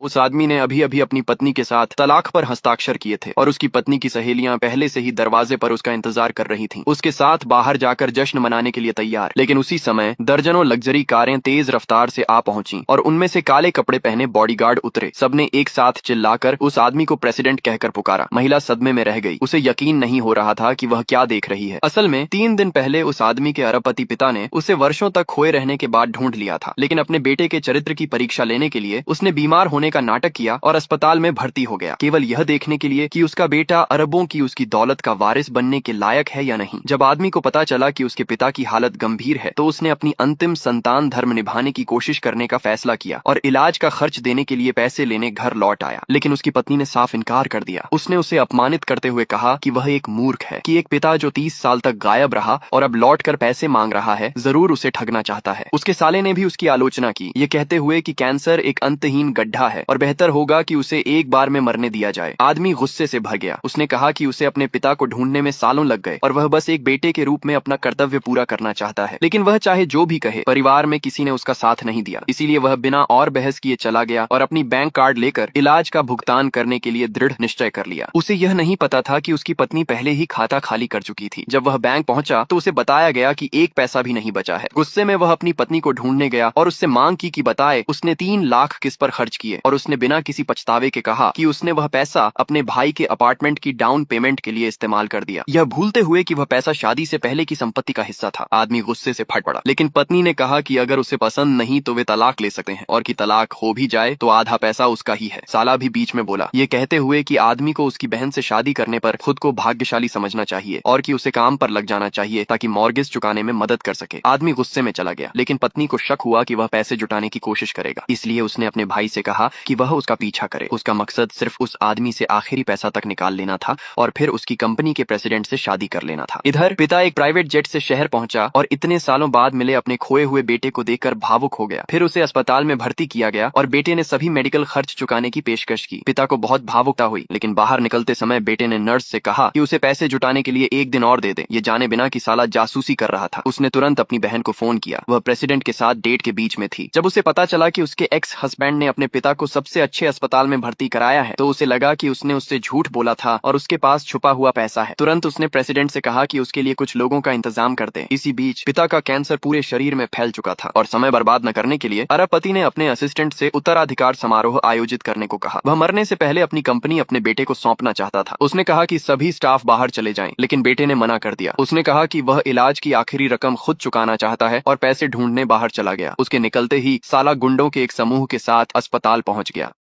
उस आदमी ने अभी अभी अपनी पत्नी के साथ तलाक पर हस्ताक्षर किए थे और उसकी पत्नी की सहेलियां पहले से ही दरवाजे पर उसका इंतजार कर रही थीं, उसके साथ बाहर जाकर जश्न मनाने के लिए तैयार। लेकिन उसी समय दर्जनों लग्जरी कारें तेज रफ्तार से आ पहुंची और उनमें से काले कपड़े पहने बॉडीगार्ड उतरे। सबने एक साथ चिल्लाकर उस आदमी को प्रेसिडेंट कहकर पुकारा। महिला सदमे में रह गई, उसे यकीन नहीं हो रहा था कि वह क्या देख रही है। असल में 3 दिन पहले उस आदमी के अरबपति पिता ने उसे वर्षों तक खोए रहने के बाद ढूंढ लिया था, लेकिन अपने बेटे के चरित्र की परीक्षा लेने के लिए उसने बीमार होने का नाटक किया और अस्पताल में भर्ती हो गया, केवल यह देखने के लिए कि उसका बेटा अरबों की उसकी दौलत का वारिस बनने के लायक है या नहीं। जब आदमी को पता चला कि उसके पिता की हालत गंभीर है तो उसने अपनी अंतिम संतान धर्म निभाने की कोशिश करने का फैसला किया और इलाज का खर्च देने के लिए पैसे लेने घर लौट आया। लेकिन उसकी पत्नी ने साफ इनकार कर दिया। उसने उसे अपमानित करते हुए कहा कि वह एक मूर्ख है, कि एक पिता जो 30 साल तक गायब रहा और अब लौट कर पैसे मांग रहा है जरूर उसे ठगना चाहता है। उसके साले ने भी उसकी आलोचना की, ये कहते हुए कि कैंसर एक अंतहीन गड्ढा है और बेहतर होगा कि उसे एक बार में मरने दिया जाए। आदमी गुस्से से भर गया। उसने कहा कि उसे अपने पिता को ढूंढने में सालों लग गए और वह बस एक बेटे के रूप में अपना कर्तव्य पूरा करना चाहता है। लेकिन वह चाहे जो भी कहे, परिवार में किसी ने उसका साथ नहीं दिया, इसीलिए वह बिना और बहस किए चला गया और अपनी बैंक कार्ड लेकर इलाज का भुगतान करने के लिए दृढ़ निश्चय कर लिया। उसे यह नहीं पता था कि उसकी पत्नी पहले ही खाता खाली कर चुकी थी। जब वह बैंक पहुंचा तो उसे बताया गया कि एक पैसा भी नहीं बचा है। गुस्से में वह अपनी पत्नी को ढूंढने गया और उससे मांग की कि बताए उसने 3 लाख किस पर खर्च किए, और उसने बिना किसी पछतावे के कहा कि उसने वह पैसा अपने भाई के अपार्टमेंट की डाउन पेमेंट के लिए इस्तेमाल कर दिया, यह भूलते हुए कि वह पैसा शादी से पहले की संपत्ति का हिस्सा था। आदमी गुस्से से फट पड़ा, लेकिन पत्नी ने कहा कि अगर उसे पसंद नहीं तो वे तलाक ले सकते हैं और कि तलाक हो भी जाए तो आधा पैसा उसका ही है। साला भी बीच में बोला, ये कहते हुए कि आदमी को उसकी बहन से शादी करने पर खुद को भाग्यशाली समझना चाहिए और कि उसे काम पर लग जाना चाहिए ताकि मॉर्गेज चुकाने में मदद कर सके। आदमी गुस्से में चला गया, लेकिन पत्नी को शक हुआ कि वह पैसे जुटाने की कोशिश करेगा, इसलिए उसने अपने भाई से कहा कि वह उसका पीछा करे। उसका मकसद सिर्फ उस आदमी से आखिरी पैसा तक निकाल लेना था और फिर उसकी कंपनी के प्रेसिडेंट से शादी कर लेना था। इधर पिता एक प्राइवेट जेट से शहर पहुंचा और इतने सालों बाद मिले अपने खोए हुए बेटे को देखकर भावुक हो गया। फिर उसे अस्पताल में भर्ती किया गया और बेटे ने सभी मेडिकल खर्च चुकाने की पेशकश की। पिता को बहुत भावुकता हुई, लेकिन बाहर निकलते समय बेटे ने नर्स से कहा कि उसे पैसे जुटाने के लिए 1 दिन और दे दे, ये जाने बिना कि साला जासूसी कर रहा था। उसने तुरंत अपनी बहन को फोन किया। वह प्रेसिडेंट के साथ डेट के बीच में थी। जब उसे पता चला कि उसके एक्स हस्बैंड ने अपने पिता को सबसे अच्छे अस्पताल में भर्ती कराया है तो उसे लगा कि उसने उससे झूठ बोला था और उसके पास छुपा हुआ पैसा है। तुरंत उसने प्रेसिडेंट से कहा कि उसके लिए कुछ लोगों का इंतजाम कर दे। इसी बीच पिता का कैंसर पूरे शरीर में फैल चुका था और समय बर्बाद न करने के लिए अरबपति ने अपने असिस्टेंट से उत्तराधिकार समारोह आयोजित करने को कहा। वह मरने से पहले अपनी कंपनी अपने बेटे को सौंपना चाहता था। उसने कहा कि सभी स्टाफ बाहर चले जाएं, लेकिन बेटे ने मना कर दिया। उसने कहा कि वह इलाज की आखिरी रकम खुद चुकाना चाहता है और पैसे ढूंढने बाहर चला गया। उसके निकलते ही साला गुंडों के एक समूह के साथ अस्पताल पहुंच गया।